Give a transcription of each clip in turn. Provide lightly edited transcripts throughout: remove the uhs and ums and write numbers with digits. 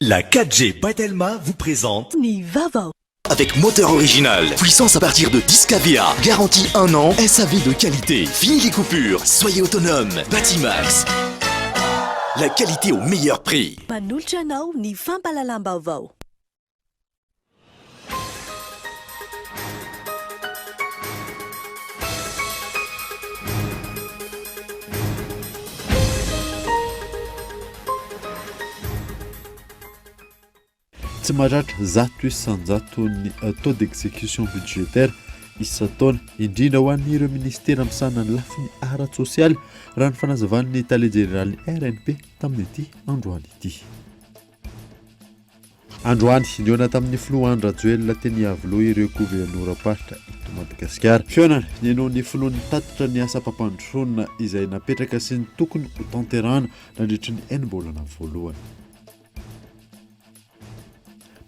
La 4G Patelma vous présente Ni Vavo. Avec moteur original, puissance à partir de 10 kVA, garantie 1 an, SAV de qualité, fini les coupures, soyez autonome, Batimax. La qualité au meilleur prix. Manolotra anao ny fampalalam-baovao. Tsy mahatratra 100% ny taux d'exécution budgétaire isan-taona indrindra ho an'ireo ministera misana ny lafiny ara-tsosialy raha ny fanazavan'ny Tale Général RNP tamin'ity androany ity. Androany niona tamin'ny filoha Andry Rajoelina teny avoloha ireo governoram-paritra eto Madagasikara. Fihaonana niaino ny filohan'ny tatitra ny asa mpampandrosoana izay napetraka sy ny tokony ho tanterahana nandritra ny enim-bolana voalohany.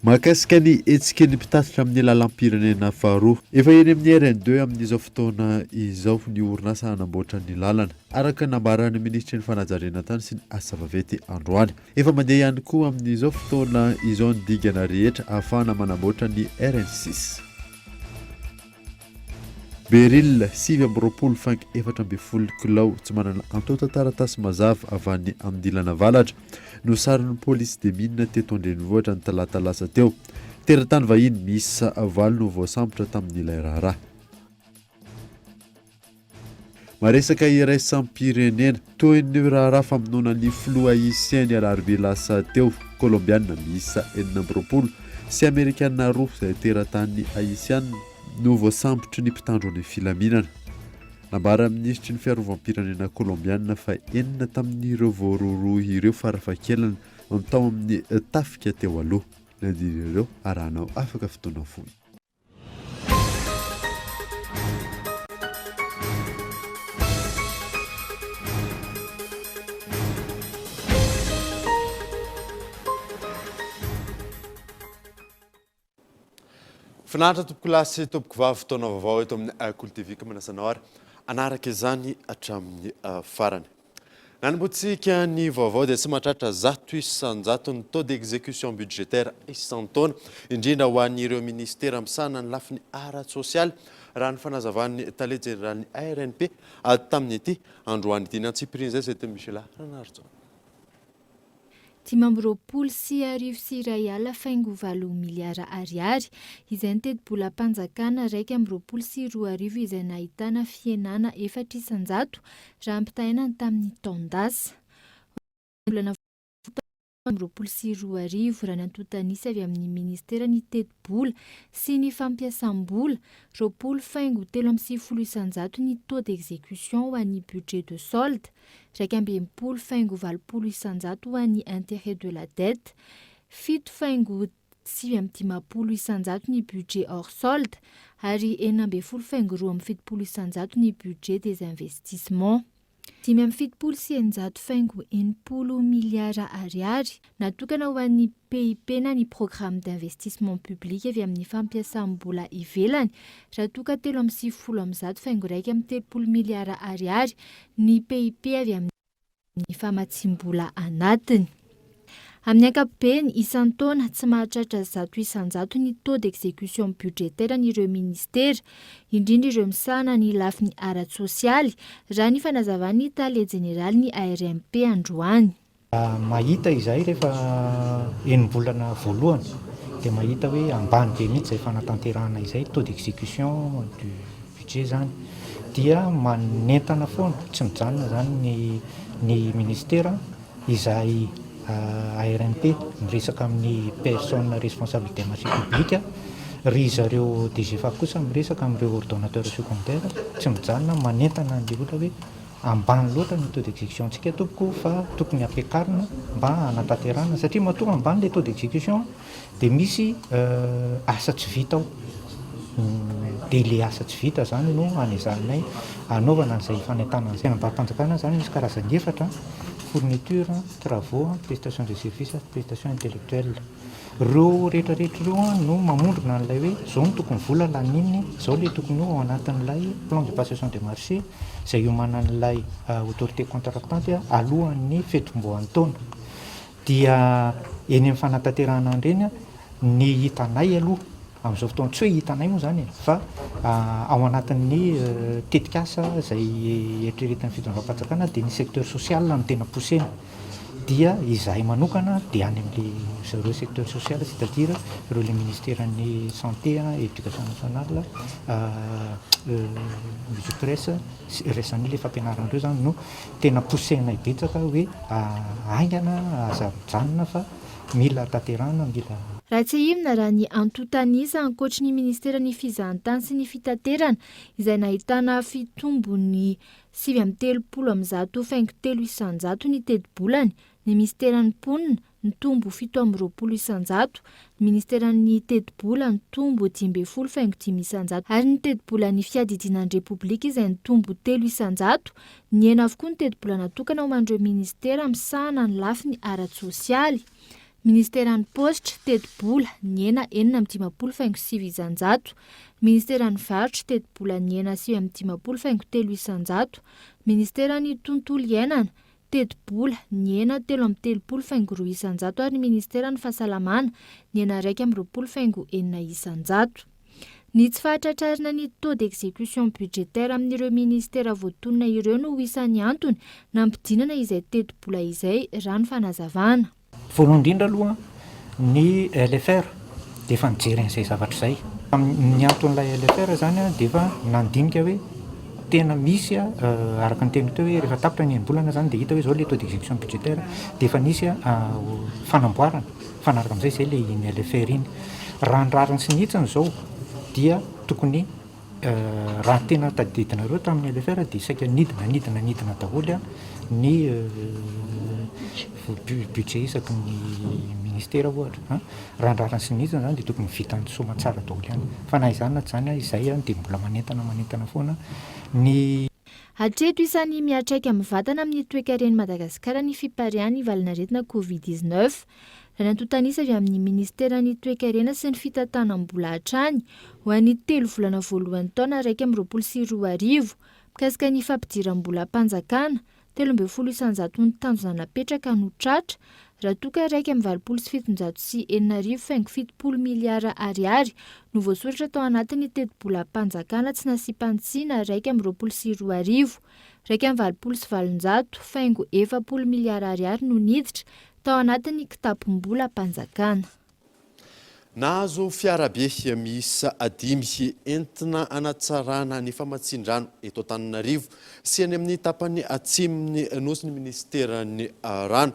Mahakasika ny hetsika ny mpitatitra amin'ny lalam-pirenena faharoa. Efa eny amin'ny RN2 amin'izao fotoana izao ny orinasa hanamboatra ny lalana araka nambaran'ny ministry ny fanajarena tany sy ny asa vaventy androany. Efa mandeha ihany koa amin'izao fotoana izao ny digana rehetra ahafahana manamboatra ny RN6. Beril 7.4 kilao tsy manana antota taratasy mazava avy any Amdilana Valatra no sarin'ny polisy de mine teto Andrenivohitra ny talata lasa teo. Teratany vahiny misy valo no voasambotra tamin'ilay raharaha. Maresaka iraisam-pirenena toy ny raharaha famonoana ny filoha Haïtienne alarobia lasa teo Colombiana miisa 4 sy Amerikana 2 izay teratany Haïtienne no voasambotry ny mpitandro ny filaminana. Nambara ministry ny fiarovam-pirenena Colombiana fa enina tamin'ireo voaroroa ireo farafahakelany ny tao amin'ny tafika teo aloha. Nandiny ireo arahanao afaka fotoana fohy. Finaritra tompoko lasy tompoko vavy fotoana vaovao eto amin'ny Akolo TV manasana ary anaraka izany hatramin'ny farany. Nanomboantsika ny vaovao dia tsy mahatratra 100% ny taux d'exécution budgétaire isan-taona indrindra ho an'ireo ministera misana ny lafiny ara-tsosialy raha ny fanazavan'ny Tale Général RNP tamin'ity androany ity. Nantsipiriny zay teny Michela Ranarjo. 5.4 miliara ariary izay nitety-bola mpanjakana 2.4 izay nahitana fienana 400 raha ampitahaina tamin'ny taondasa. 4 raha nantotanisy avy amin'ny ministera ny teti-bola sy ny fampiasam-bola 2.3 ny taux d'exécution ho an'ny budget de solde 2.7 ho an'ny intérêt de la dette 7.7 ny budget hors solde ary 9.2 ny budget des investissements. 5.7 miliara ariary natokana ho an'ny PIP na ny programme d'investissement public avy amin'ny fampiasam-bola ivelany raha toka 7.1 miliara ariary ny PIP avy amin'ny famatsim-bola anatiny. Amin'ny ankapobeny isan-taona tsy mahatratra 100% ny taux d'exécution budgétaire n'ireo ministera indrindra ireo misana ny lafiny ara-tsosialy raha ny fanazavan'ny Tale Général ny ARMP androany. Mahita izay rehefa enim-bolana voalohany dia mahita hoe ambany be mihitsy izay fanatanterahana izay taux d'exécution du budget zany dia manentana foana tsy mijanona zany ny ministera izay ARNP miresaka amin'ny personne responsable des marchés publics ry zareo DGFA kosa miresaka amin'ireo ordonnateur secondaire tsy mijanona manentana ny olona hoe ambany loatra ny taux d'exécution antsika tompoko fa tokony ampiakarina mba hanatanterahana satria mahatonga ambany le taux d'exécution dia misy asa tsy vita ao délai asa tsy vita zany no anezarinay anaovana an'izay fanentana an'izay mba-panjakana zany misy karazany 4 fourniture, travaux, prestation de services, prestation intellectuelle. Reo rehetrarehetra reo no mamondrona an'ilay hoe zao no tokony vola lanininy, zao le tokony ho anatin'ilay plan de passation de marché izay iomanan'ilay autorité contractante alohan'ny fetim-boantaona. dia eny amin'ny fanatanterahana ireny ny hitanay aloha amin'izao fotoana tsy hoe hitanay moa zany fa ao anatin'ny tetikasa izay eritreretin'ny fitondram-panjakana dia ny secteur social no tena posena dia izahay manokana dia any amin'le zareo secteur social c'est-à-dire ireo le ministèren'ny santé éducation nationale musique resan'ile fampianaran'ireo zany no tena posenay betsaka hoe aingana aza-mijanona fa mila tanterahana mila. Raha tsy hivina raha ny antotanisa ankoatry ny ministeran'ny fizahantany sy ny fitaterana izay nahitana fitombony 7,3 ny tedi-bolany, ny ministeran'ny mponina nitombo 7,20, ny ministeran'ny tedi-bola nitombo 10,5 ary ny tedi-bolan'ny fiadidinan'ny repoblika izay nitombo 300. Ny ena avokoa ny tedi-bola natokana homan'ireo ministera misahana ny lafiny ara-tsosialy. Ministeran'ny positra tedi-bola ny ena 4,50, ministeran'ny varotra tedi-bola ny ena 5,3, ministeran'ny tontolo iainana tedi-bola ny ena 3,2 ary ny ministeran'ny fahasalamana ny ena 2,9. Ny tsy fahatratrarina ny taux d'exécution budgétaire amin'ireo ministera voatonona ireo no isan'ny antony nampidinana izay tedi-bola izay raha ny fanazavana. Voalohany indrindra aloha ny LFR dia efa nijery an'izay zavatra izay. Ny anton'ilay LFR zany dia efa nandinika hoe tena misy araka ny teny teo hoe rehefa tapitra ny enimbolana zany dia hita hoe zao le taux d'exécution budgétaire dia efa nisy fanamboarana fanaraka amin'izay izay le iny LFR iny. Raha ny rariny sy nitsiny zao dia tokony raha tena tadidinareo tamin'ny LFR dia saika nidina daholo ny budget isaky ny ministera ohatra. Raha ny rariny sy nitsiny zany dia tokony vitany soma tsara daholo ihany. Fa na izany na tsy izany izay dia mbola manentana foana ny hatreto isan'ny mihatraika amin'ny vatana amin'ny toe-karen'i Madagasikara ny fiparian'ny valinaretina Covid-19. Raha nantotanisa avy amin'ny ministeran'ny toe-karena sy ny fitantanam-bola hatrany ho an'ny 3 volana voalohan'ny taona 2022 mikasika ny fampidiram-bola mpanjakana 13,100 ny tanjona napetraka no tratra raha toka 1,707,7 miliara ariary no voasoratra tao anatin'ny tedi-bola mpanjakana tsy nasiam-pantsiana 1,2 1,707 miliara ariary no niditra tao anatin'ny kitapom-bola mpanjakana. Nahazo fiarabe miisa 5 entina anatsarana ny famatsin-drano eto Antananarivo sy any amin'ny tapany atsimony nosy ny ministeran'ny rano.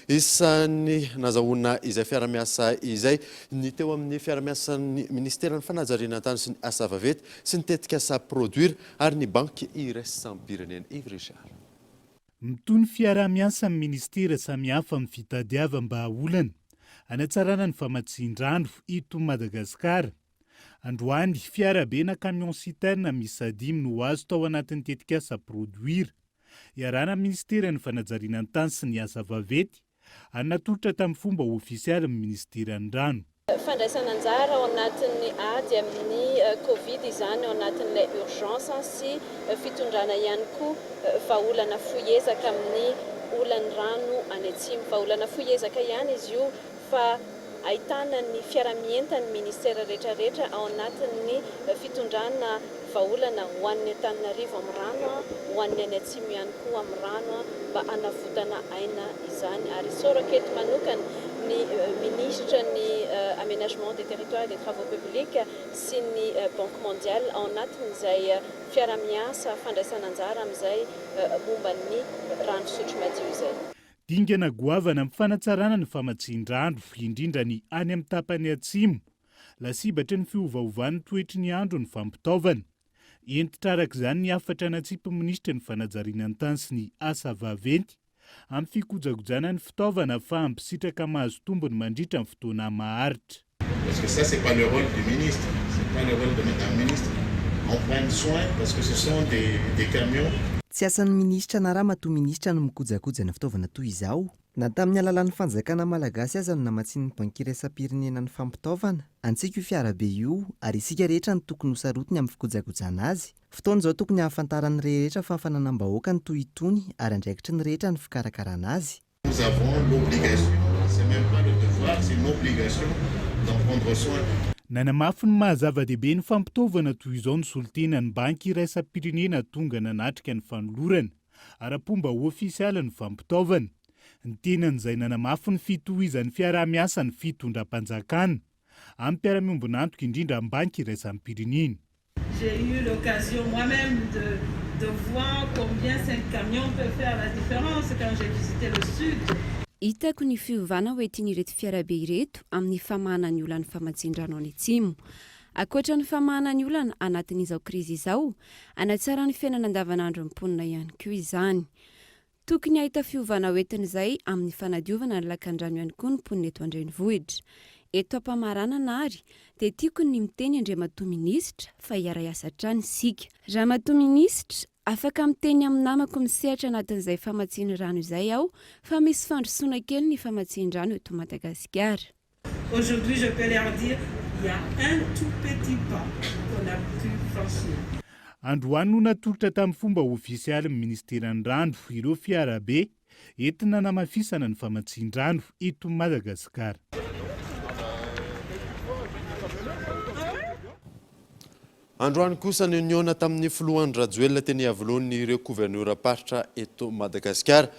Isan'ny nazahoana izay fiaramiasa izay ny teo amin'ny fiaramiasan'ny ministeran'ny fanajariana tany sy ny asa vaventy sy ny tetika asa produire ary ny banky iraisam-pirenena Yves Richard. Mitony fiaramiasa amin'ny ministera samihafa amin'ny fitadiavam-ba olana anatsarana ny famatsin-drano ito Madagasikara. Androany fiarabena camion citerne misy 5 no azo tao anatin'ny tetika asa produire. Iarana ministeran'ny fanajariana tany sy ny asa vaventy anatolotra tamin'ny fomba ofisialy amin'ny ministeran'ny rano. Fandraisana anjara ao anatin'ny ady amin'ny Covid izany ao anatin'ilay urgence sy fitondrana ihany koa vahaolana foiezaka amin'ny olan'ny rano any atsimo. Vahaolana foiezaka ihany izy io fa ahitana ny fiaramientan'ny ministera rehetrarehetra ao anatin'ny fitondrana vahaolana ho an'ny Antananarivo amin'ny rano, ho an'ny any atsimo ihany koa amin'ny rano mba hanavotana aina izany. Ary soraketo manokana ny ministre ny aménagement des territoires et des travaux publics sy ny Banque mondiale ao anatin'izay fiaramiasa fandraisana anjara amin'izay momba ny rano fisotro madio izay. Dingana goavana amin'ny fanatsarana ny famatsin-drano indrindra ny any amin'ny tapany atsimo. Lasibatra ny fiovaovan'ny toetry ny andro ny fampitaovana. Entitra araka izany ny afatra natsipo ministra ny fanajariana tany sy ny asa vaventy amin'ny fikojakojana ny fitaovana fa hampisitraka mahazo tombony mandritra amin'ny fotoana maharitra. Parce que ça c'est pas le rôle du ministre, c'est pas le rôle de madame ministre. On prend soin parce que ce sont des camions. Tsy asan'ny ministra na raha matoa ministra no mikojakoja ny fitaovana toy izao. Na tamin'ny alalan'ny fanjakana malagasy aza no namatsian'ny banky iraisam-pirenena ny fampitaovana. Antsika io fiarabe io ary isika rehetra ny tokony hosarotiny amin'ny fikojakojana azy. Fotoana izao tokony hahafantaran'ny rehetra fa fananam-bahoaka ny toy itony ary andraikitry ny rehetra ny fikarakarana azy. Nous avons l'obligation c'est même pas le devoir, c'est une obligation d'en prendre soin. Nanamafy ny mahazava-dehibe ny fampitaovana toy izao ny solotenan'ny banky iraisam-pirenena tonga nanatrika ny fanolorana ara-pomba ofisialy ny fampitaovana. Ny tenan'izay nanamafy ny fitohizan'ny fiaraha-miasa ny fitondram-panjakana amin'ny mpiara-miombona antoka indrindra amin'ny banky iraisam-pirenena. J'ai eu l'occasion moi-même de voir combien 5 camions peuvent faire la différence quand j'ai visité le sud. Hitako ny fiovana hoe tian'ireto fiarabe ireto amin'ny famahana ny olana famatsin-drano any atsimo. Akoatra ny famahana ny olana anatin'izao krizy izao, anatsara ny fiainana andavanandro ny mponina ihany koa izany. Tokony ahita fiovana hoentin'izay amin'ny fanadiovana ny lakan-drano ihany koa ny mponina eto an-drenivohitra. Eto am-pamaranana ary dia tiako ny miteny Andriamatoa Minisitra fa hiara-iasa hatrany isika. Ramatoa Minisitra, afaka miteny amin'ny namako misehatra anatin'izay famatsiana rano izay aho fa misy fandrosoana kely ny famatsian-drano eto Madagasikara. Aujourd'hui, je peux leur dire, il y a un tout petit pas qu'on a pu franchir. Androany no natolotra tamin'ny fomba ofisialy ny ministeran'ny rano ireo fiarabe entina namafisana ny famatsian-drano eto Madagasikara. Androany kosa ny uniona tamin'ny filohan'ny Rajoelina teny avoloan'ny ireo gouverneur paritra eto Madagasikara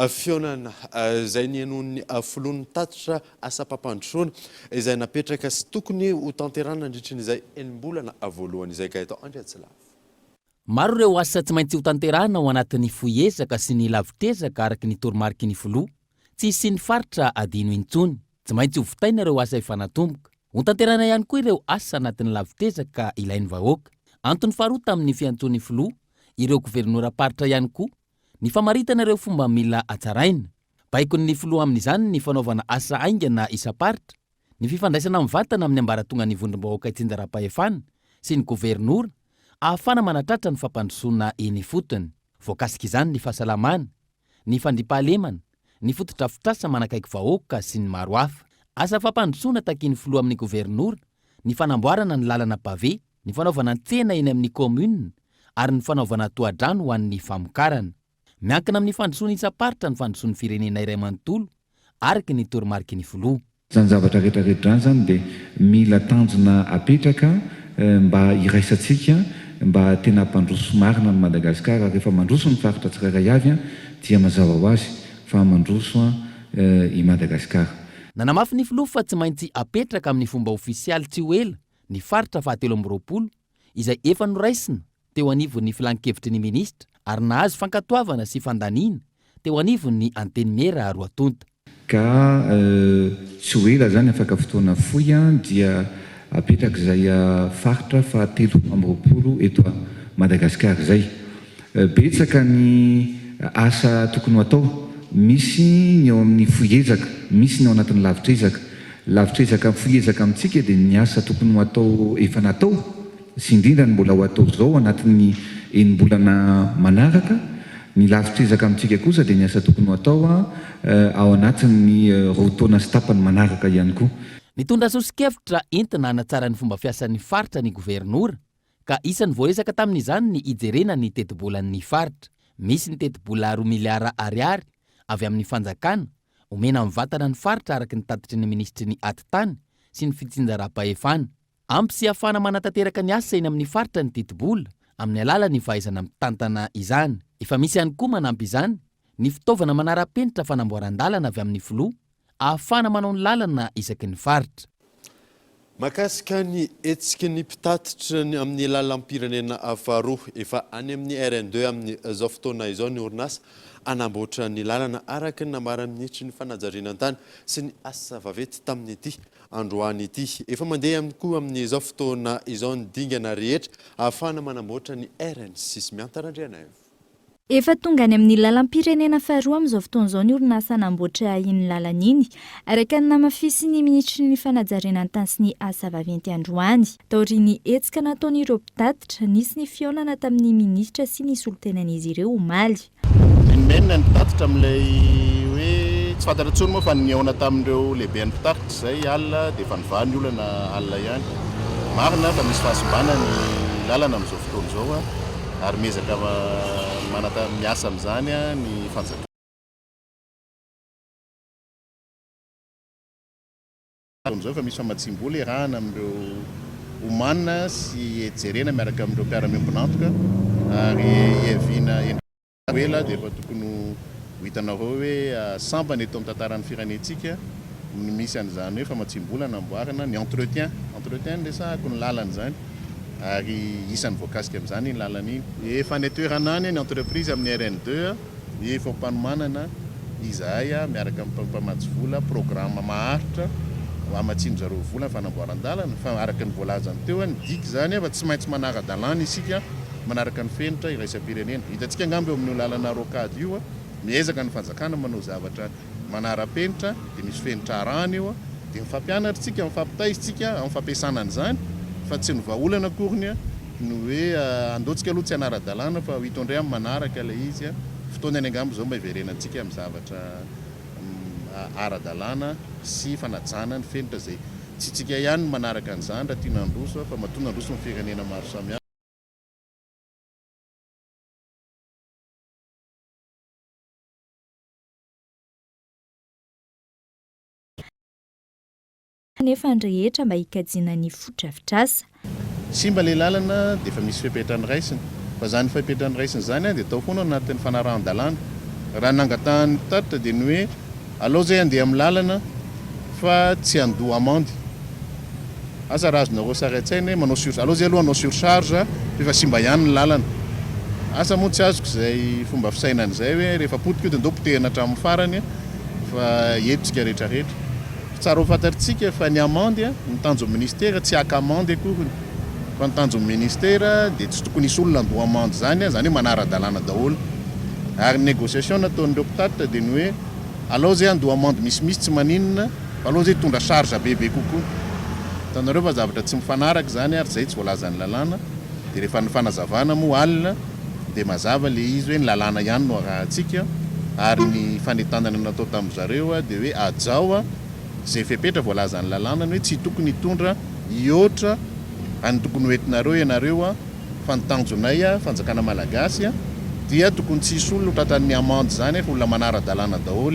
fionana izay nianon'ny filohan'ny tatitra asa mpampandrosoana izay napetraka sy tokony ho tanterana nandritran'izay enim-bolana voalohany izay ka eto Andriatsilava. Maro ireo asa tsy maintsy ho tanterana ao anatin'ny foiezaka sy ny lavitezaka araky ny toromarika ny filoha, tsy sy ny faritra adino intsony, tsy maintsy ho vitaina ireo asa efa natomboka. Ho tanterana ihany koa ireo asa anatin'ny lavitezaka ilain'ny vahoaka. Antony faharoa tamin'ny fiantson'ny filoha, ireo gouverneur paritra ihany koa, ny famaritana ireo fomba mila atsaraina. Baikon'ny filoha amin'izany ny fanaovana asa aingana isa-paritra, ny fifandraisana amin'ny vatana amin'ny ambaratonga ny vondrom-bahoaka itsinjaram-pahefana sy ny gouverneur ahafana manatratra ny fampandrosoana eny fotony. Voakasika izany ny fahasalamana, ny fandripahalemana, ny fotodrafitrasa manakaiky vahoaka sy ny maro hafa. Asa fampandrosoana takin'ny filoha amin'ny gouverneur, ny fanamboarana ny lalana pavé, ny fanaovana tsena eny amin'ny commune ary ny fanaovana tohadrano ho an'ny famokarana. Miankina amin'ny fandrosoana isa-paritra ny fandrosoan'ny firenena iray manontolo araky ny toromarika ny filoha. Zany zavatra rehetrarehetra zany dia mila tanjona apetraka mba iraisantsika mba tena hampandroso marina ny Madagasikara. Rehefa mandroso ny faritra tsirairay avy dia mazava ho azy fa mandroso i Madagasikara. Nanamafy ny filoha fa tsy maintsy apetraka amin'ny fomba ofisialy tsy ho ela ny faritra 720 izay efa noraisina teo anivon'ny filan-kevitry ny minisitra ary nahazo fankatoavana sy fandaniana teo anivon'ny anteny mera Roatonta. Ka tsy ho ela zany afaka fotoana foy dia apetraka izay faritra 720 eto Madagasikara izay. Betsaka ny asa tokony atao. Misy ny eo amin'ny foiezaka, misy ny ao anatin'ny lavitrezaka. Lavitrezaka foiezaka amintsika dia ny asa tokony atao efa natao sy indrindra ny mbola ho atao zao anatin'ny enim-bolana manaraka. Ny lavitrezaka amintsika kosa dia ny asa tokony atao ao anatin'ny roa taona sy tapany manaraka ihany koa. Nitondra sosokevitra entina hanatsara ny fomba fiasan'ny faritra ny gouverneur ka isan'ny voaresaka tamin'izany ny ijerena ny teti-bolan'ny faritra. Misy ny teti-bola 2 miliara ariary avy amin'ny fanjakana omena amin'ny vatana ny faritra araky ny tatitry ny ministry ny atitany sy ny fitsinjaram-pahefana. Ampy sy ahafana manatanteraka ny asa eny amin'ny faritra ny teti-bola amin'ny alalan'ny fahaizana mitantana izany. Efa misy ihany koa manampy izany ny fitaovana manara-penitra fanamboaran-dalana avy amin'ny filoha ahafana manao ny lalana isaky ny faritra. Makasika ny etsiky ny mpitatitra amin'ny lalam-pirenena faharoa efa any amin'ny RN2 amin'ny izao fotoana izao ny orinasa anamboatra ny lalana araky ny namarany minitry ny fanajarinan-tany sy ny asa vavety tamin'ity androany ity. Efa mandeha ihany koa amin'ny izao fotoana izao ny dingana rehetra ahafana manamboatra ny RN6 miantarandriana eo. Efa tonga any amin'ny lalam-pirenena faharoa amin'izao fotoan'izao ny orinasa anamboatra iny lalana iny araka ny namafisy ny minitry ny fanajarenan-tany sy ny asa vaventy androany. Taoriany hetsika nataon'ireo mpitatitra nisy ny fihaonana tamin'ny minisitra sy ny solotenan'izy ireo omaly. Menina ny mpitatitra amin'ilay hoe tsy fantatra intsony moa fa nihaona tamin'ireo lehibe ny mpitatitra izay alina dia efa nivaha ny olana alina ihany. Marina fa misy fahasombana ny lalana amin'izao fotoan'izao ary mezaka miasa amin'izany ny fanjakana. Zao fa misy famatsim-bola irahana amindreo omanina sy ejerena miaraka amindreo mpiara-miombonantoka ary iavina ela dia efa tokony ho hitanareo hoe sambany eto amin'ny tantaran'ny firenentsika misy an'izany hoe famatsim-bola namboarina ny entretien ny resahako ny lalana zany ary isan'ny voakasika amin'izany ny lalana iny efa netoerana any ny entreprise amin'ny RN2 efa mpanomanana izahay miaraka amin'ny mpamatsy vola programme maharitra amatsimo zareo vola fanamboaran-dalana fa araka ny voalazany teo ny diky zany fa tsy maintsy manara-dalàna isika manaraka ny fenitra iraisam-pirenena hitantsika ngambo eo amin'ny lalana rokady io miezaka ny fanjakana manao zavatra manara-penitra dia misy fenitra arahana io dia mifampianatritsika mifampitaizitsika amin'ny fampiasana an'izany fa tsy ny vahaolana akoriny ny hoe andaontsika aloha tsy anara-dalàna fa hitondray amin'ny manaraka ilay izy fotoana any angambo zao mba hiverenantsika amin'ny zavatra ara-dalàna sy fanajana ny fenitra zay tsy tsika ihany manaraka an'izany raha tiana androso fa mahatonga androso ny firenena maro samihafa. Nefa ny rehetra mba hikajiana ny foto-drafitrasa. Simba ilay lalana dia efa misy fipetrany raisiny fa zany fipetrany raisiny zany dia atao foana anatin'ny fanarahan-dalàna raha nangatahany tatitra dia ny hoe alao zay andeha amin'ny lalana fa tsy andoha amande asa raha azonareo saratsaina manao alao zay aloha anao surcharge efa simba ihany ny lalana asa moa tsy azoko zay fomba fisainan'izay hoe rehefa potika io dia ndao potehina hatramin'ny farany fa etotsika rehetrarehetra tsara ho fantatritsika fa ny amande ny tanjo ministera tsy aka amande akoriny fa ny tanjo ministera dia tsy tokony isy olona andoha amande zany hoe manara-dalàna daholo ary négociation nataon'ireo mpitatitra dia ny hoe alao zay andoha amande misimisy tsy maninona fa alao zay tondra charge bebe kokoa hitanareo fa zavatra tsy mifanaraka zany ary zay tsy voalazan'ny lalàna dia rehefa ny fanazavana moa alina dia mazava le izy hoe ny lalàna ihany no arahantsika ary ny fanetanana natao tamin'ny zareo dia hoe ajao zay fepetra voalazan'ny lalàna ny hoe tsy tokony hitondra iotra any tokony hoentinareo ianareo fa nitanjonay fanjakana malagasy dia tokony tsisy olona tratan'ny amande zany fa olona manara-dalàna daholo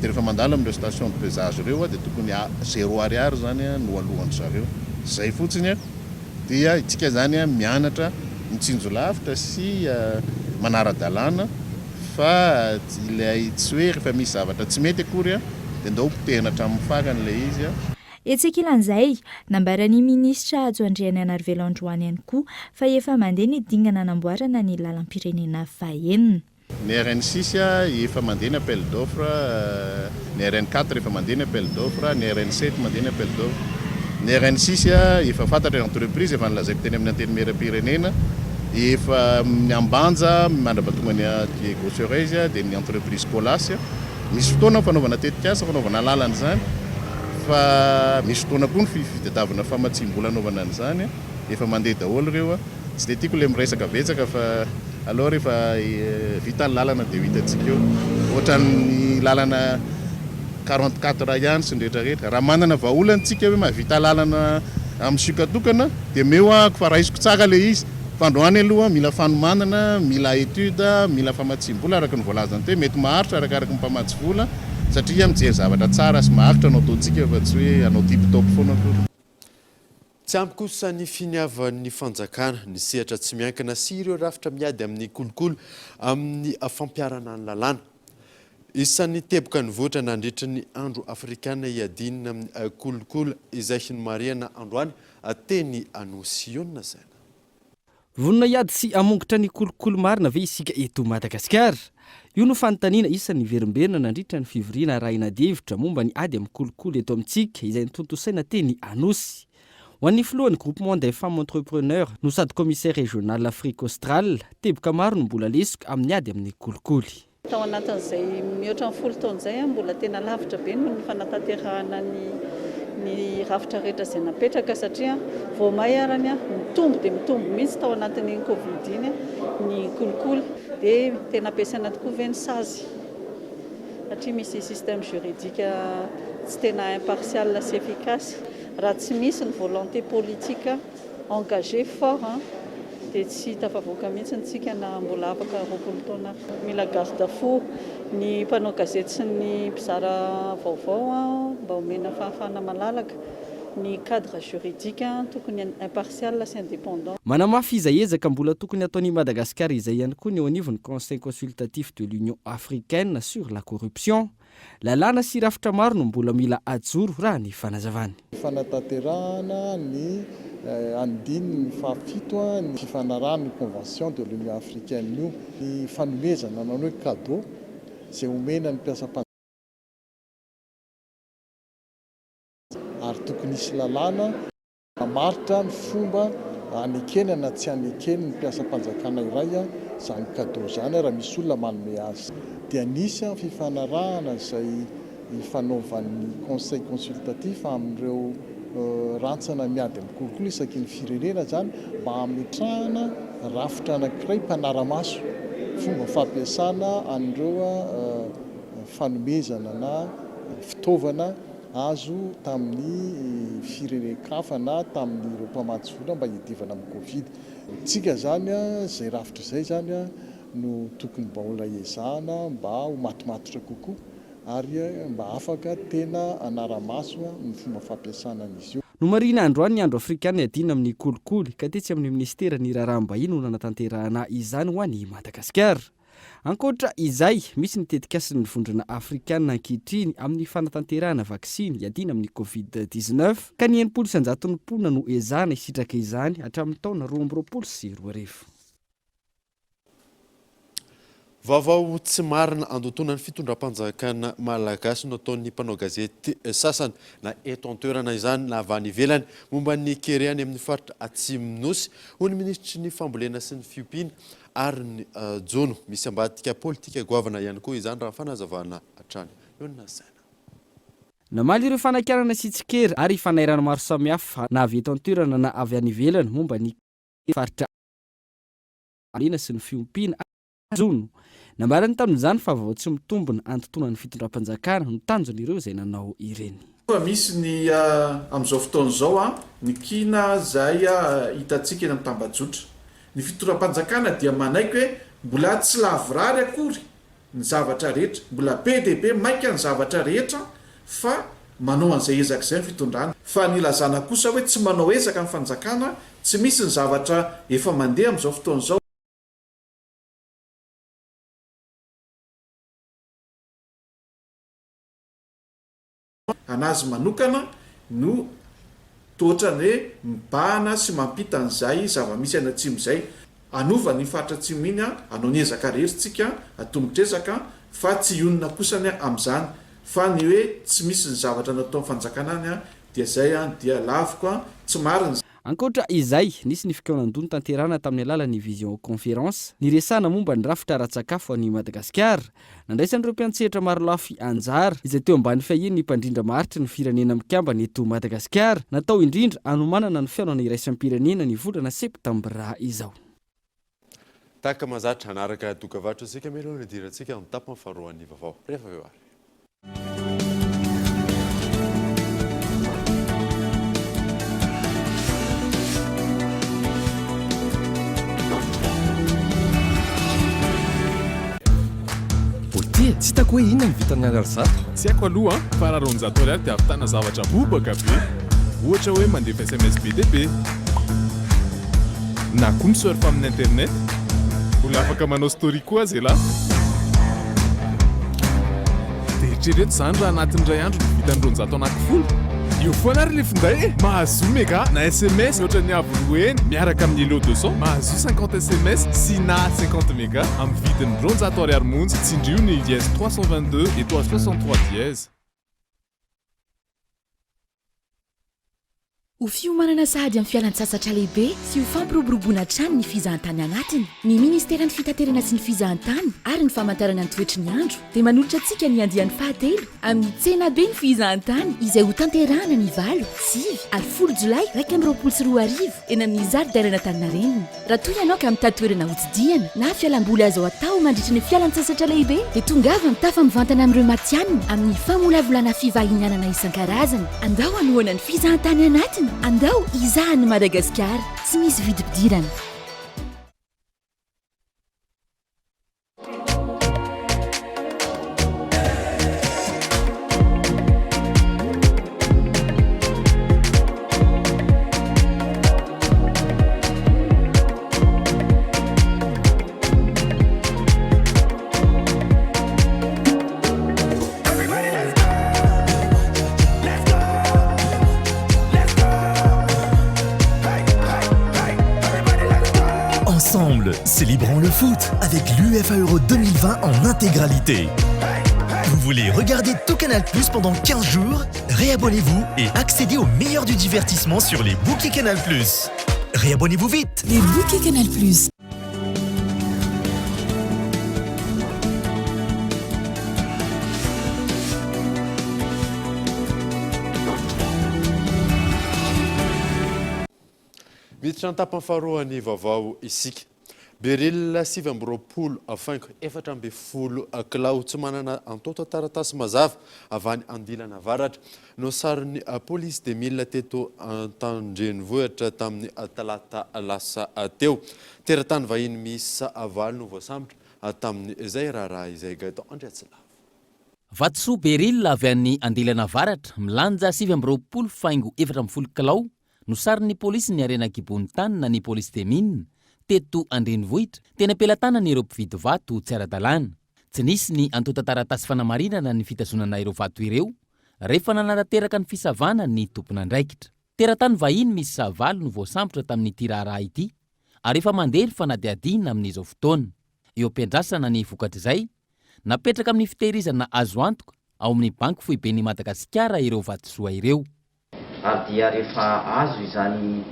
dia rehefa mandalo amin'ireo station de pesage ireo dia tokony 0 ariary zany no alohan'ny zareo zay fotsiny dia itsika zany mianatra mitsinjo lavitra sy manara-dalàna fa ilay tsy hoe rehefa misy zavatra tsy mety akory dia ndao potehina hatramin'ny farany ilay izy Etsekilan'izay nambaran'ny minisitra ajo Andriana Anarivelo androany ihany koa fa efa mandeha ny dingana namboarana ny lalam-pirenena fahenina. Ny RN6 efa mandeha ny appel d'offre, ny RN4 efa mandeha ny appel d'offre, ny RN7 mandeha ny appel d'offre. Ny RN6 efa fantatra entreprise efa nilazaiko teny amin'ny anteny meram-pirenena efa ambanja mandrapatonga ny Gosserez dia ny entreprise Colas misy fotoana fanaovana tetikasa fanaovana lalana zany fa misy fotoana koa ny fitadiavana famatsim-bola anaovana an'izany efa mandeha daholo ireo tsy dia tiako le miresaka betsaka fa alors rehefa vita ny lalana dia hitantsika eo ohatran'ny lalana 44 ihany sy ny rehetrarehetra raha manana vahaolantsika hoe mahavita lalana amin'ny sokatokana dia meo fa raisiko tsara le izy fa androany aloha mila fanomanana mila étude mila famatsim-bola araka ny voalazany teo mety maharitra arakaraka ny mpamatsy vola satria mijery zavatra tsara sy maharitra anao ataontsika fa tsy hoe anao tip-top foana akory. Tsy ampy kosa ny finiavan'ny fanjakana ny sehatra tsy miankina sy ireo rafitra miady amin'ny kolokolo amin'ny fampiarana ny lalàna. Isan'ny teboka ny voatra nandritra ny andro afrikana iadinina amin'ny kolokolo izay ny mariana androany teny Anosiona zay. Vonona iady sy amongotra ny kolokolo marina ve isika eto Madagasikara. Io no fanontaniana isan'ny verimberina nandritra ny fivoriana arahina devitra momba ny ady amin'ny kolokolo eto amintsika izay nitontosaina teny Anosy. Ho an'ny filohan'ny groupement des femmes entrepreneurs no sady commissaire régional Afrique australe teboka maro no mbola lesika amin'ny ady amin'ny kolikoly. Tao anatin'izay mihoatra ny 10 taona izay mbola tena lavitra be no fanatanterahana ny rafitra rehetra izay napetraka satria vao may arany mitombo dia mitombo mihitsy tao anatin'ny Covid iny ny kolikoly dia tena ampiasaina tokoa ve ny sazy satria misy système juridique tsy tena impartial sy efficace raha tsy misy ny volonté politique engagée fort dia tsy tafavoaka mihitsy ntsika na mbola afaka 20 taona. Mila garde-fou ny mpanao gazety sy ny mpizara vaovao mba omena fahafahana malalaka. Ny cadre juridique tokony impartial sy indépendant. Manamafy izaezaka mbola tokony ataon'i Madagasikara izay ihany koa ny eo anivon'ny Conseil consultatif de l'Union africaine sur la corruption. Lalàna sy rafitra maro no mbola mila ajoro raha ny fanazavany. Fanatanterahana ny andiny ny fahafito ny fifanarahana ny convention de l'Union africaine io ny fanomezana nanao hoe cadeau izay omena ny mpiasa ary tokony isy lalàna mamaritra ny fomba anekena na tsy anekeny ny mpiasa-panjakana iray zany cadeau zany raha misy olona manome azy. Dia anisy fifanarahana izay fanaovan'ny conseil consultatif amin'ireo rantsana miady amin'ny kolokolo isaky ny firenena zany mba hametrahana rafitra anankiray mpanara-maso fomba fampiasana an'ireo fanomezana na fitaovana azo tamin'ny firenen-kafa na tamin'ireo mpamatsy vola mba hiadivana amin'ny Covid. Tsika zany zay rafitra izay zany no tokony mba olona iezahana mba ho matomatotra kokoa ary mba afaka tena anara-maso ny fomba fampiasana an'izy io. No marina androany ny andro afrikana adina amin'ny kolikoly ka tetsy amin'ny ministera ny raharaham-bahiny no nanatanterahana izany ho an'i Madagasikara. Ankoatra izay, misy ny tetikasy ny vondrona afrikana ankehitriny amin'ny fanatanterahana vaksiny iadina amin'ny Covid-19 ka ny 900 mponina no ezahana isitraka izany hatramin'ny taona 2022. Vaovao tsy marina andotonan'ny fitondram-panjakana malagasy no ataon'ny mpanao gazety sasany na eto an-toerana izany na avy any ivelany momba ny kerehany amin'ny faritra Atsimonosy ho ny ministry ny fambolena sy ny fiompiana ary ny jono misy ambadika politika goavana ihany koa izany raha fanazavana hatrany eo ny nasaina. Namaly ireo fanakarana sy tsikera ary fanairana maro samihafa na avy eto an-toerana na avy any ivelany momba ny faritra fambolena sy ny fiompiana jono. Nambarany tamin'izany fa vao tsy mitombona antotonan'ny fitondram-panjakana no tanjon'ireo izay nanao ireny. Misy ny amin'izao fotoana izao ny kina zay hitantsika eny amin'ny tambajotra. Ny fitondram-panjakana dia manaiky hoe mbola tsy lavorary akory ny zavatra rehetra, mbola be dia be maika ny zavatra rehetra fa manao an'izay ezaka izay ny fitondrana. Fa ny lazana kosa hoe tsy manao ezaka amin'ny fanjakana, tsy misy ny zavatra efa mandeha amin'izao fotoana izao. Anazy manokana no totrany hoe mibahana sy mampita an'izay zava-misy any atsimo izay. Anova ny faritra atsimo iny anao ny ezaka rehetritsika atombotrezaka fa tsy ionina kosany amin'izany. Fa ny hoe tsy misy ny zavatra natao fanjakana any dia zay dia lavoko tsy marina. Ankoatra izay, nisy ny fikaonandony tanterana tamin'ny alalan'ny vision conférence niresana momba ny rafitra ara-tsakafo an'i Madagasikara. Nandraisan'ireo mpiantsehatra maro lafy anjara izay teo ambany fahiny ny mpandrindra maharitra ny firenena mikambana eto Madagasikara natao indrindra anomanana ny fiaonana iraisam-pirenena ny volana septambra izao. Tahaka mahazatra hanaraka dokavatra isika mialoha ny dirantsika amin'ny tapany faharoan'ny vaovao. Rehefa avy eo ary. Tsy hitako hoe inona ny vitany ariary tsy haiko aloha fa raha ronjato ariary dia ahavitana zavatra bobaka be ohatra hoe mandefa SMS be dia be na koa misurfa amin'ny internet olona afaka manao story koa azy lahy dia eritrereto izany raha anatin'ny ray andro no vitany ronjato anankifolo io foana ary le finday mahazo mega na SMS ohatra ny avoloeny miaraka amin'ny elo 200 mahazo 50 SMS sy na 50 mega amin'ny vidiny ronjato ariary monja tsindrio ny dièse 322 étoile 63 dièse. Ho fiomanana sahady amin'ny fialan-tsasatra lehibe sy ho fampiroboroboana trano ny fizahantany anatiny. Ny Ministera ny Fitaterana sy ny Fizahantany ary ny Famantarana ny Toetry ny Andro dia manolotra antsika ny andiany fahatelo amin'ny tsena be ny fizahantany izay ho tanterahana ny 9, 10 ary 10 Jolay 2024 eny amin'ny zaridaina Antaninarenina. Raha toy ianao ka mitady-toerana hotsidihana na fialamboly azo atao mandritra ny fialan-tsasatra lehibe dia tongava mitafamivantana amin'ireo matianina amin'ny famolavolana fivahinianana isan-karazany. Andao anoana ny fizahantany anatiny. Andao izahany Madagasikara tsy misy vidim-pidirana. ensemble, célébrons le foot avec l'UEFA Euro 2020 en intégralité. Vous voulez regarder tout Canal+ pendant 15 jours? Réabonnez-vous et accédez au meilleur du divertissement sur les bouquets Canal+. Réabonnez-vous vite. Les bouquets Canal+. miditra ny tapany faharoany vaovao isika beril 7 afaingo 4 kilao tsy manana antoto taratasy mazava avy any andilana avaratra no sarin'ny polisy de mila teto Antandrenivohitra tamin'ny talata lasa teo teratany vahiny misy avalo no voasambotra tamin'ny izay raha izay gato Andriatsila Vatsoa beril avy any andilana avaratra milanja 7 faingo 40 kilao no sarin'ny polisy ny arena kibony tany na ny polisy de mine teto Andrenivohitra tena pelatana ireo mpividy vato tsy ara-dalàna tsy nisy ny antota taratasy fanamarinana ny fitazonana ireo vato ireo rehefa nanarateraka ny fisavana ny tompon'andraikitra teratany vahiny misy savalo no voasambotra tamin'ity raharaha ity ary efa mandeha ny fanadiadiana amin'izao fotoana eo ampiandrasana ny vokatr'izay napetraka amin'ny fitehirizana azo antoka ao amin'ny banky foibeny Madagasikara ireo vatosoa ireo ary dia rehefa azo izany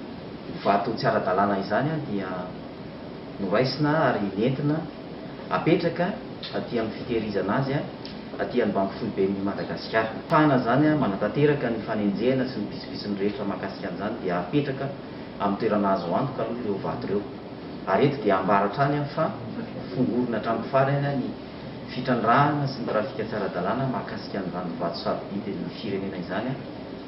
vato tsy ara-dalàna izany dia noraisina ary nentina apetraka aty amin'ny fitehirizana azy aty amin'ny banky foibeny Madagasikara fana zany manatanteraka ny fanenjehana sy ny pitsopitsony rehetra mahakasika an'izany dia apetraka amin'ny toerana azo antoka aloha ireo vato ireo ary eto dia ambaratra any fa fongorona hatramin'ny farany ny fitrandrahana sy ny trafika tsy ara-dalàna mahakasika an'izany vato sarobidy ny firenena izany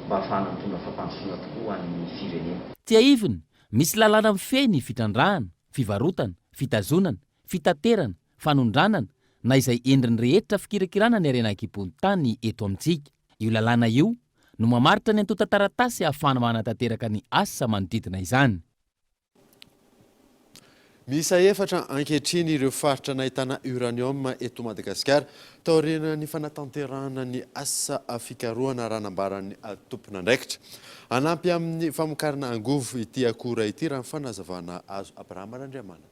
mba ahafahana mitondra fampandrosoana tokoa amin'ny firenena. Tsy aivina, misy lalàna mifeny fitrandrahana, fivarotana, fitazonana, fitaterana, fanondranana na izay endriny rehetra fikirakirana ny arena kibony tany eto amintsika. Io lalàna io no mamaritra ny antota taratasy ahafahana manatanteraka ny asa manodidina izany. Misa efatra ankehitriny ireo faritra nahitana uranium eto Madagasikara taoriana ny fanatanterahana ny asa fikarohana raha nambaran'ny tompon'andraikitra. Anampy amin'ny famokarana angovo ity akora ity raha ny fanazavana azo Abrahama Randriamana.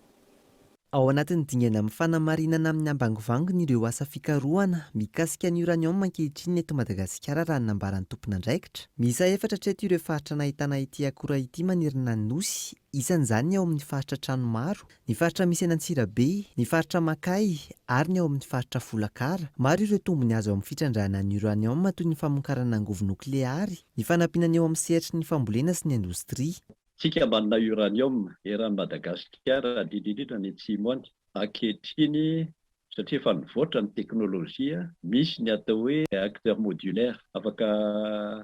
Ao anatin'ny dingana amin'ny fanamarinana amin'ny ambangovango ireo asa fikarohana mikasika ny uranium ankehitriny eto Madagasikara raha ny nambaran'ny tompon'andraikitra. Misa efatra treto ireo faritra nahitana ity akora ity manerana ny nosy. Isan'izany ao amin'ny faritra Tranomaro, ny faritra misy Antsirabe, ny faritra Makay ary ny ao amin'ny faritra Folakara. Maro ireo tombony azo amin'ny fitrandrahana ny uranium toy ny famokarana angovo nokleary, ny fanampinana eo amin'ny sehatry ny fambolena sy ny indostria. Tsika manana uranium eran'ny Madagasikara indrindra ny atsimo any ankehitriny satria efa nivoatra ny teknôlôjia misy ny atao hoe réacteur modulaire afaka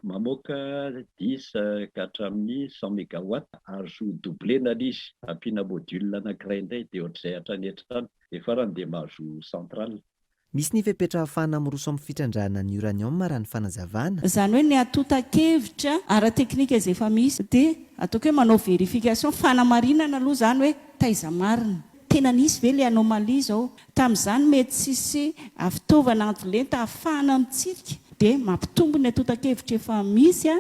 mamoaka 10 ka hatramin'ny 100 mégawatt azo doublena izy ampiana module anankiray indray dia ohatr'izay hatrany hatrany dia farany dia mahazo centrale. Misy ny fepetra ahafahana miroso amin'ny fitrandrahana ny uranium raha ny fanazavana. Izany hoe ny atota-kevitra ara-teknika izay efa misy dia ataoko hoe manao vérification fanamarinana aloha izany hoe taiza marina. Tena nisy ve ilay anomalie zao tamin'izany mety tsisy fitaovana antilenta ahafahana mitsirika dia mampitombo ny atota-kevitra efa misy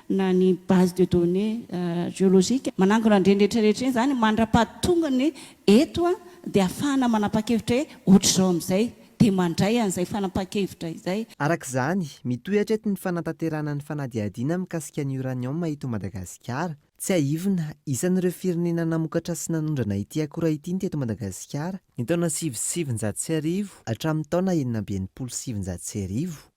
na ny base de données géologique manangona andrendretrarehetra eny izany mandra-pahatongany eto dia ahafahana manapa-kevitra hoe ohatr'izao amin'izay dia mandray an'izay fanapa-kevitra izay. Arak'izany mitohatra eto ny fanatanterahana ny fanadiadiana mikasika ny uranium eto Madagasikara. Tsy aivina, isan'ireo firenena namokatra sy nanondrana ity akora ity teto Madagasikara ny taona 1970 hatramin'ny taona 1970.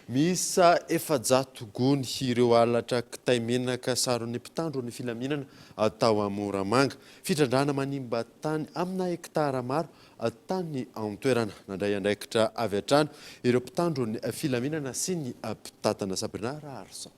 Misa efajato gony ireo alatra kitay menaka saron'ny mpitandro ny filaminana atao Moramanga fitrandrahana manimba tany amina hektara maro tany antoerana nandray andraikitra avy hatrany ireo mpitandro ny filaminana sy ny mpitatana Sabrina Raharson.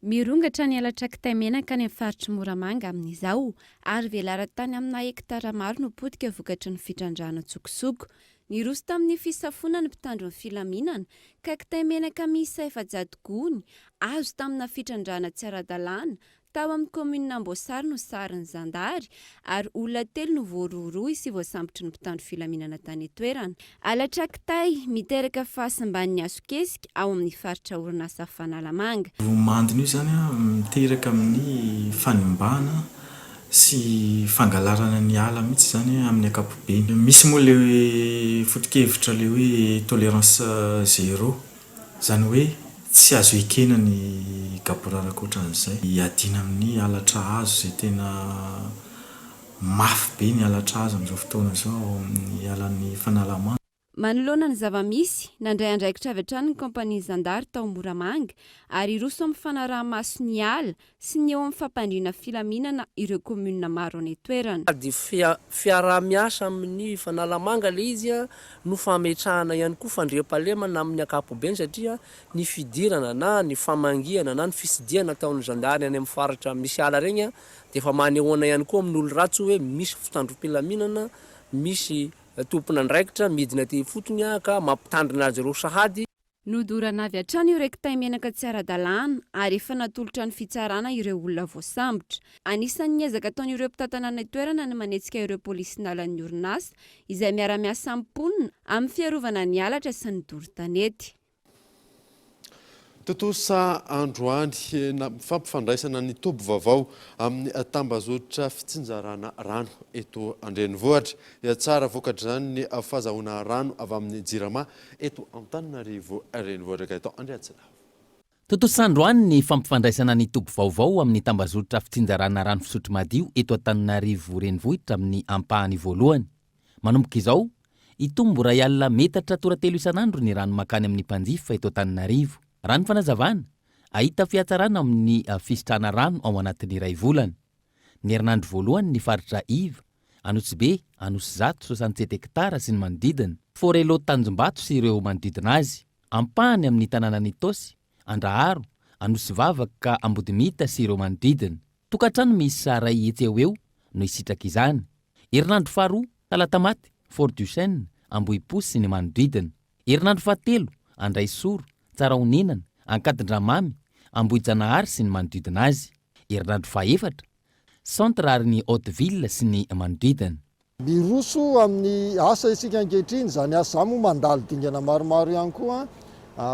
Mirongatra ny alatra kitay menaka ny amin'ny faritry Moramanga amin'izao ary velara-tany amina hektara maro no potika vokatry ny fitrandrahana tsokosoko. Niroso tamin'ny fisafona ny mpitandro ny filaminana ka kitay menaka miisa efajato gony azo tamina fitrandrahana tsy ara-dalàna tao amin'ny komina Amboasary no sarin'ny Zandary ary olona 3 no voaroroy sy voasambotry ny mpitandro filaminana tany toerana. Alatra kitay miteraka fahasamban'ny Asokesika ao amin'ny faritra orinasa Fanalamanga. Mandina io zany miteraka amin'ny fanimbana sy fangalarana ny ala mihitsy zany amin'ny ankapobeny. Misy moa le hoe foto-kevitra le hoe tolérance zéro, zany hoe tsy azo ekena ny gaboraraka ohatran'izay iadina amin'ny halatra hazo zay tena mafy be ny halatra hazo amin'izao fotoana zao amin'ny alan'ny fanalamanga. Manoloana ny zava-misy nandray andraikitra avy hatrany ny kompania Zandary tao Moramanga ary iroso amin'ny fanaraha-maso ny ala sy ny eo amin'ny fampandriana filaminana ireo komunina maro any toerana. Fiaraha-miasa amin'ny fanalamanga le izy no fametrahana ihany koa fandriam-pahalemana amin'ny ankapobeny satria ny fidirana na ny famangiana na ny fisidiana taon'ny Zandary any amin'ny faritra misy ala regny dia efa manehoana ihany koa amin'ny olo ratsy hoe misy fitandrom-pilaminana, misy tompona andraikitra midina ty fotony ka mampitandrina azy ireo sahady. Nodorana avy hatrany ireo kitay menaka tsy ara-dalàna ary efa natolotra ny fitsarana ireo olona voasambotra. Anisan'ny ezaka ataon'ireo mpitantana ny toerana ny manetsika ireo polisy nalan'ny orinasa izay miara-miasa amin'ny mponina amin'ny fiarovana ny halatra sy ny doro-tanety. Totosa androany fampifandraisana ny tobo vaovao amin'ny tambazotra fitsinjarana rano eto Andrenivohitra. Tsara vokatra zany ny fahazahoana rano avy amin'ny Jirama eto Antananarivo Renivohitra eto Andriatsina. Totosandroany ny fampifandraisana ny tobo vaovao amin'ny tambazotra fitsinjarana rano fisotro madio eto Antananarivo Renivohitra amin'ny ampahany voalohany. Manomboka izao, itombo ray alina metatra toratelo isanandro ny rano makany amin'ny mpanjifa eto Antananarivo. Rano fanazavana, ahita fiatsarana amin'ny fisitrana rano ao anatin'ny iray volana. Ny herinandro voalohany ny faritra Iva, Anosibe, Anosizato, 67 hektara sy ny manodidina, Forelo Tanjombato sy ireo manodidina azy, ampahany amin'ny tanàna Nitosy, Andraharo, Anosivava ka Ambodimita sy ireo manodidina. Tokantrano misy ray etsy eo no isitraka izany. Herinandro faharoa, Talatamaty, Fort du Chêne, Ambohipo sy ny manodidina. Herinandro fahatelo, Andraisoro, Tsaraoninana, Ankadindramamy, Ambohijanahary sy ny manodidina azy. Herinandro fahaefatra, Centre ary ny Hauteville sy ny manodidina. Miroso amin'ny asa isika ankehitriny, zany asa mo mandalo dingana maromaro ihany koa,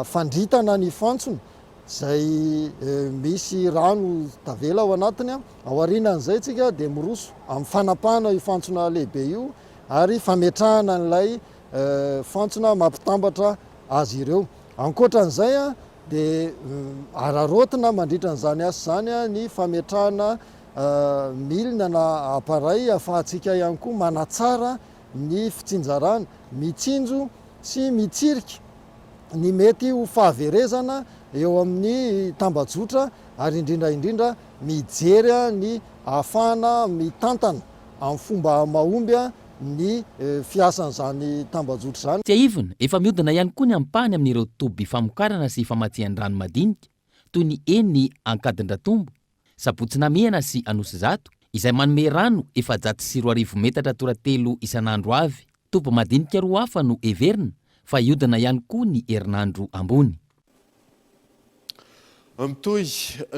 fandritana ny fantsona zay misy rano tavela ao anatiny. Aorianan'izay tsika dia miroso amin'ny fanapahana io fantsona lehibe io ary fametrahana n'ilay fantsona mampitambatra azy ireo. Ankoatran'izay dia ararotina mandritra n'izany asa zany ny fametrahana milina na appareil ahafahantsika ihany koa manatsara ny fitsinjarana, mitsinjo sy mitsirika ny mety ho fahaverezana eo amin'ny tambajotra ary indrindra mijery ny ahafahana mitantana amin'ny fomba mahomby ny fiasan'izany tambajotra zany. Tsy aivona, efa mihodina ihany koa ny ampahany amin'ireo toby famokarana sy famatsihan'ny rano madinika toy ny eny Ankadindratombo, Sabotsinamehana sy Anosizato izay manome rano 420 metatra toratelo isanandro avy. Toby madinika roa hafa no everina fa ihodina ihany koa ny herinandro ambony. Mitoy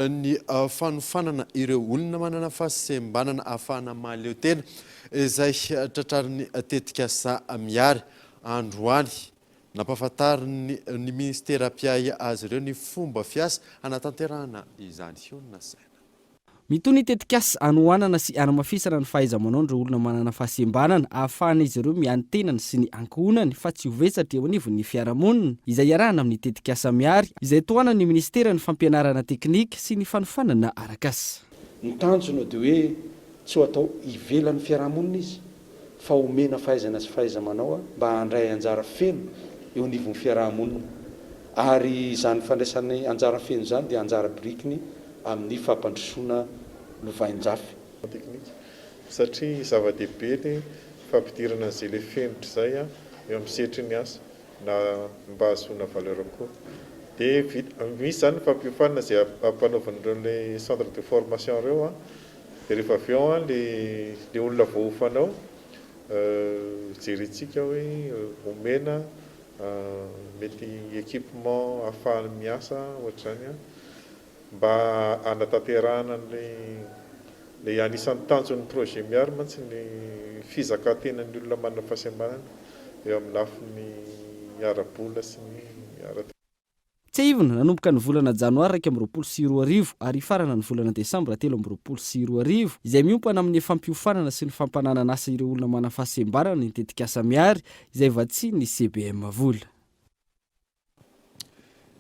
ny fanofanana ireo olona manana fahasembanana ahafahana mahaleo tena izay tratrariny tetika sa miary androany. Nampahafantariny ny ministera mpiay azy ireo ny fomba fiasa anatanterahana izany hiona saina. Mitony tetikasa anohanana sy anamafisana ny fahaiza-manao ireo olona manana fahasembanana ahafahana izy ireo miantenany sy ny ankohonany fa tsy hovetsatra eo anivon'ny fiarahamonina izay iarahana amin'ny tetikasa miary izay toana ny ministera ny fampianarana teknika sy ny fanofanana arakasa. Ny tanjona dia hoe tsy ho atao ivelan'ny fiarahamonina izy fa omena fahaizana sy fahaiza-manao mba handray anjara feno eo anivon'ny fiarahamonina ary izany fandraisany anjara feno zany dia anjara birikiny amin'ny fampandrosoana lovain-jafy teknika satria zava-dehibe ny fampidirana izay le fenitra zay eo amin'ny setry ny asa na mba ahazoana valeur koa dia misy zany fampiofanana izay ampanaovan'ireo le centre de formation ireo dia rehefa avy eo le olona voahofanao jerentsika hoe omena mety équipement ahafahany miasa ohatr'izany mba anatanterahana le anisan'ny tanjon'ny projet miary mantsy ny fizakatenan'ny olona manana fahasembanana eo amin'ny lafiny ara-bola sy ny ara. tsy aivina nanomboka ny volana janoary 2024 ary farana ny volana desambra 2024 izay miompana amin'ny fampiofanana sy ny fampananana asa ireo olona manafahasembarana ny tetika asa miary izay vatsy ny CBM vola.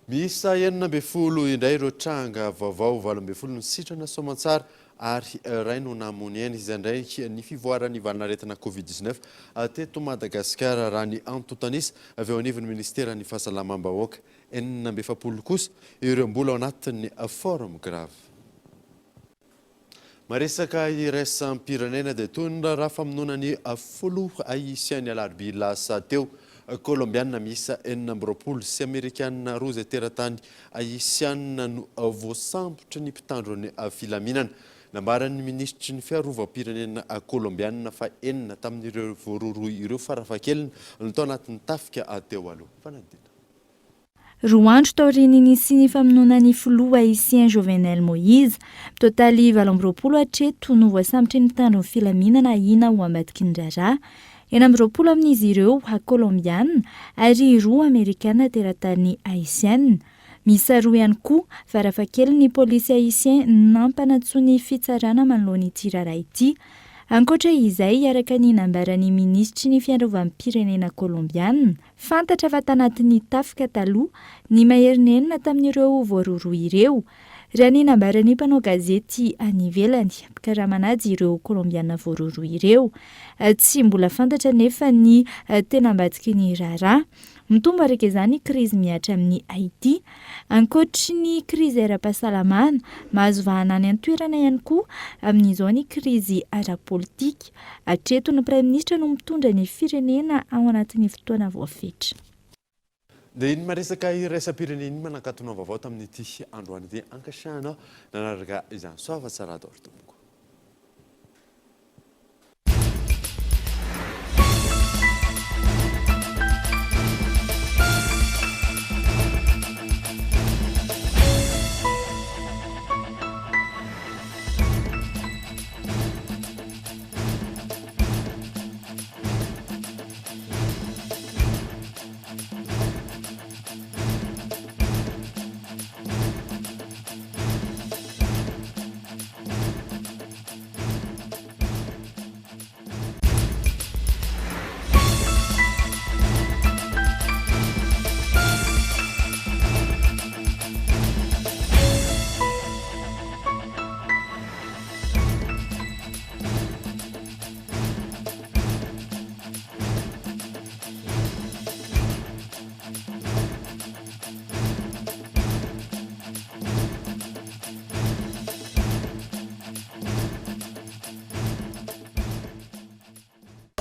Miisa 12 indray ireo tranga vaovao 12 ny sitrana soamantsara ary ray no namoniana izy indray ny fivoarany valinaretina Covid-19 teto Madagasikara raha ny antotanisa avy eo anivon'ny ministera ny fahasalamam-bahoaka 40 kosa ireo mbola ao anatin'ny forme grave. Maresaka iraisam-pirenena dia tondra raha famononany folo haisiany alarobia lasa teo Colombiana miisa 40 sy Amerikana 2 izay teratany haisiana no voasambotra ny mpitandro ny filaminana. Nambaran'ny ministry ny fiarovam-pirenena Colombiana fa 4 tamin'ireo voaroroy ireo farafahakeliny no tao anatin'ny tafika teo aloha. Fanadina. Roa andro taorian'ny sy ny famononany filoha haisien Jovenel Moïse, totaly 20 hatreto no voasambotra ny mpitandro ny filaminana ina ho ambadiky ny raharaha. 20 amin'izy ireo Colombiana ary 2 Amerikana teratany haisiana. Misy 2 ihany koa farafahakeliny ny polisy haisien nampanatsony fitsarana manoloana ity raharaha ity. Ankoatra izay araka ny nambaran'ny ministry ny fiarovam-pirenena Colombiana, fantatra fa tanatin'ny tafika taloha ny maherinenina tamin'ireo voaroroy ireo. Raha ny nambaran'ny mpanao gazety any ivelany, mpikaramanady ireo Colombiana voaroroy ireo. Tsy mbola fantatra nefa ny tena ambadiky ny raharaha. Mitombo araka izany krizy miatra amin'ny Haiti. Ankoatry ny krizy ara-pahasalamana, mahazo vahanany an-toerana ihany koa amin'izao ny krizy ara-politika. Hatreto ny Prime Ministre no mitondra ny firenena ao anatin'ny fotoana voafetra. Dia iny maresaka iraisam-pirenena iny manakatona vaovao tamin'ity androany ity ankasiahana nanaraka izany soava tsara dortomboko.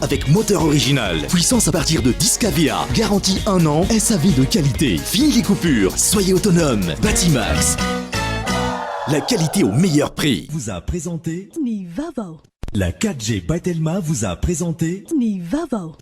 Avec moteur original, puissance à partir de 10 kVA, garantie 1 an, SAV de qualité, fini les coupures, soyez autonome. Batimax, la qualité au meilleur prix. Vous a présenté Nivavo. La 4G by Telma vous a présenté Nivavo.